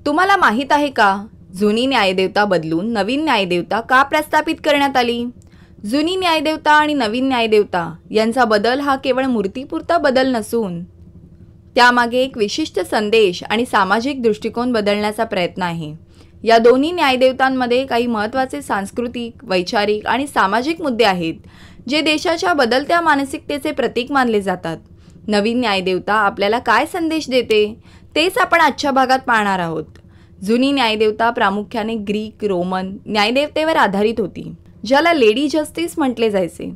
तुम्हाला माहीत आहे का, जुनी न्यायदेवता बदलून नवीन न्यायदेवता का प्रस्थापित करण्यात आली? जुनी न्यायदेवता आणि नवीन न्यायदेवता यांचा बदल हा केवळ मूर्तीपुरता बदल नसून त्यामागे एक विशिष्ट संदेश आणि सामाजिक दृष्टिकोन बदलण्याचा प्रयत्न आहे. या दोन्ही न्यायदेवतांमध्ये काही महत्त्वाचे सांस्कृतिक, वैचारिक आणि सामाजिक मुद्दे आहेत, जे देशाच्या बदलत्या मानसिकतेचे प्रतीक मानले जातात. नवीन न्यायदेवता आपल्याला काय संदेश देते, तेच आपण आजच्या भागात पाहणार आहोत. जुनी न्यायदेवता प्रामुख्याने ग्रीक, रोमन न्यायदेवतेवर आधारित होती, ज्याला लेडी जस्टिस म्हटले जायचे.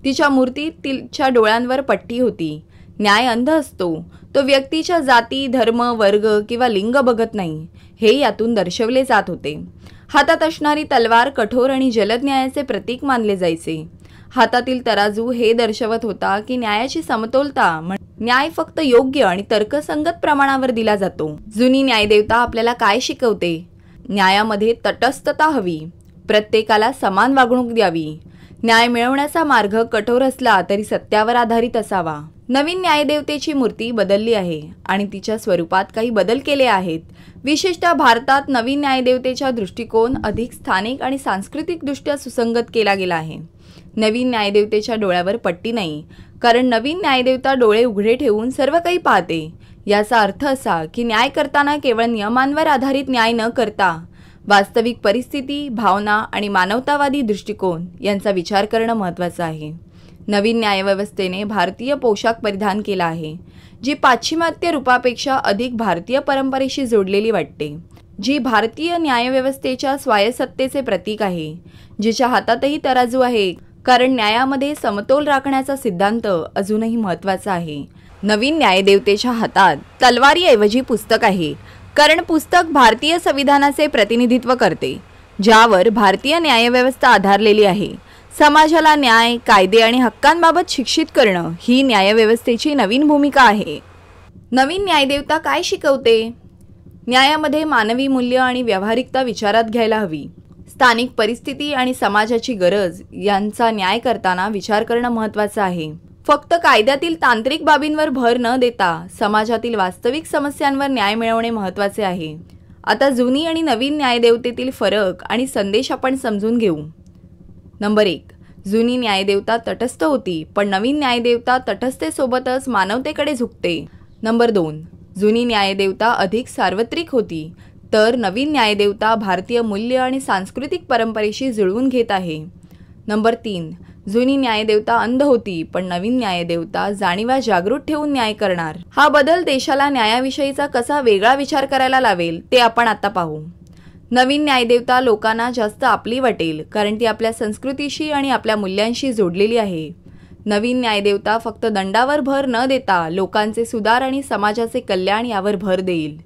तिच्या मूर्तीत तिच्या डोळ्यांवर पट्टी होती. न्याय अंध असतो, तो व्यक्तीच्या जाती, धर्म, वर्ग किंवा लिंग बघत नाही, हे यातून दर्शवले जात होते. हातात असणारी तलवार कठोर आणि जलद न्यायाचे प्रतीक मानले जायचे. हातातील तराजू हे दर्शवत होता की न्यायाची समतोलता, न्याय फक्त योग्य आणि तर्कसंगत प्रमाणावर दिला जातो. जुनी न्यायदेवता आपल्याला काय शिकवते? न्यायामध्ये तटस्थता हवी, प्रत्येकाला समान वागणूक द्यावी, न्याय मिळवण्याचा मार्ग कठोर असला तरी सत्यावर आधारित असावा. नवीन न्यायदेवतेची मूर्ती बदलली आहे आणि तिच्या स्वरूपात काही बदल केले आहेत. विशेषतः भारतात नवीन न्यायदेवतेचा दृष्टिकोन अधिक स्थानिक आणि सांस्कृतिकदृष्ट्या सुसंगत केला गेला आहे. नवीन न्यायदेवतेच्या डोळ्यावर पट्टी नाही, कारण नवीन न्यायदेवता डोळे उघडे ठेवून सर्व काही पाहते. याचा अर्थ असा की न्याय करताना केवळ नियमांवर आधारित न्याय न करता वास्तविक परिस्थिती, भावना आणि मानवतावादी दृष्टिकोन यांचा विचार करणं महत्त्वाचं आहे. नवीन न्यायव्यवस्थेने भारतीय पोशाख परिधान केला आहे, जी पाश्चिमात्य रूपापेक्षा अधिक भारतीय परंपरेशी जोडलेली वाटते, जी भारतीय न्यायव्यवस्थेच्या स्वायत्ततेचे प्रतीक आहे, जिच्या हातातही तराजू आहे, कारण न्यायामध्ये समतोल राखण्याचा सिद्धांत अजूनही महत्त्वाचा आहे. नवीन न्यायदेवतेच्या हातात तलवारीऐवजी पुस्तक आहे, कारण पुस्तक भारतीय संविधानाचे प्रतिनिधित्व करते, ज्यावर भारतीय न्यायव्यवस्था आधारलेली आहे. समाजाला न्याय, कायदे आणि हक्कांबाबत शिक्षित करणं ही न्यायव्यवस्थेची नवीन भूमिका आहे. नवीन न्यायदेवता काय शिकवते? न्यायामध्ये मानवी मूल्य आणि व्यावहारिकता विचारात घ्यायला हवी. स्थानिक परिस्थिती आणि समाजाची गरज यांचा न्याय करताना विचार करणं महत्त्वाचं आहे. फक्त कायद्यातील तांत्रिक बाबींवर भर न देता समाजातील वास्तविक समस्यांवर न्याय मिळवणे महत्त्वाचे आहे. आता जुनी आणि नवीन न्यायदेवतेतील फरक आणि संदेश आपण समजून घेऊ. नंबर 1. जुनी न्यायदेवता तटस्थ होती, पण नवीन न्यायदेवता तटस्थतेसोबतच मानवतेकडे झुकते. नंबर 2. जुनी न्यायदेवता अधिक सार्वत्रिक होती, तर नवीन न्यायदेवता भारतीय मूल्य आणि सांस्कृतिक परंपरेशी जुळवून घेत आहे. नंबर 3. जुनी न्यायदेवता अंध होती, पण नवीन न्यायदेवता जाणीवा जागृत ठेवून न्याय करणार. हा बदल देशाला न्यायाविषयीचा कसा वेगळा विचार करायला लावेल ते आपण आता पाहू. नवीन न्यायदेवता लोकांना जास्त आपली वाटेल, कारण ती आपल्या संस्कृतीशी आणि आपल्या मूल्यांशी जोडलेली आहे. नवीन न्यायदेवता फक्त दंडावर भर न देता लोकांचे सुधार आणि समाजाचे कल्याण यावर भर देईल.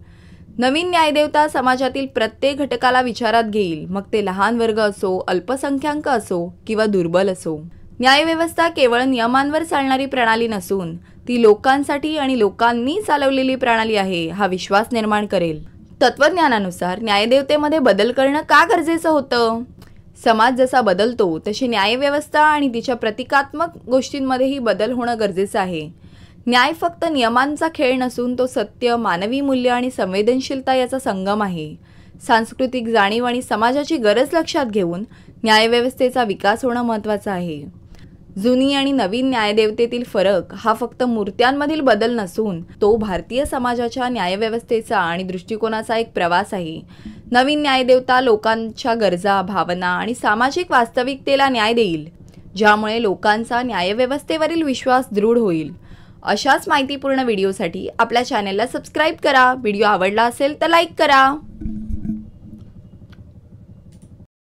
नवीन न्यायदेवता समाजातील प्रत्येक घटकाला विचारात घेईल, मग ते लहान वर्ग असो, अल्पसंख्याक असो किंवा दुर्बल असो. न्यायव्यवस्था केवळ नियमांवर चालणारी प्रणाली नसून ती लोकांसाठी आणि लोकांनी चालवलेली प्रणाली आहे हा विश्वास निर्माण करेल. तत्वज्ञानानुसार न्यायदेवतेमध्ये बदल करणं का गरजेचं होतं? समाज जसा बदलतो तशी न्यायव्यवस्था आणि तिच्या प्रतिकात्मक गोष्टींमध्येही बदल होणं गरजेचं आहे. न्याय फक्त नियमांचा खेळ नसून तो सत्य, मानवी मूल्य आणि संवेदनशीलता याचा संगम आहे. सांस्कृतिक जाणीव आणि समाजाची गरज लक्षात घेऊन न्यायव्यवस्थेचा विकास होणं महत्त्वाचं आहे. जुनी आणि नवीन न्यायदेवतेतील फरक हा फक्त मूर्त्यांमधील बदल नसून तो भारतीय समाजाच्या न्यायव्यवस्थेचा आणि दृष्टिकोनाचा एक प्रवास आहे. नवीन न्यायदेवता लोकांच्या गरजा, भावना आणि सामाजिक वास्तविकतेला न्याय देईल, ज्यामुळे लोकांचा न्यायव्यवस्थेवरील विश्वास दृढ होईल. अशाच माहितीपूर्ण व्हिडिओसाठी आपल्या चॅनलला सबस्क्राईब करा. व्हिडिओ आवडला असेल तर लाईक करा.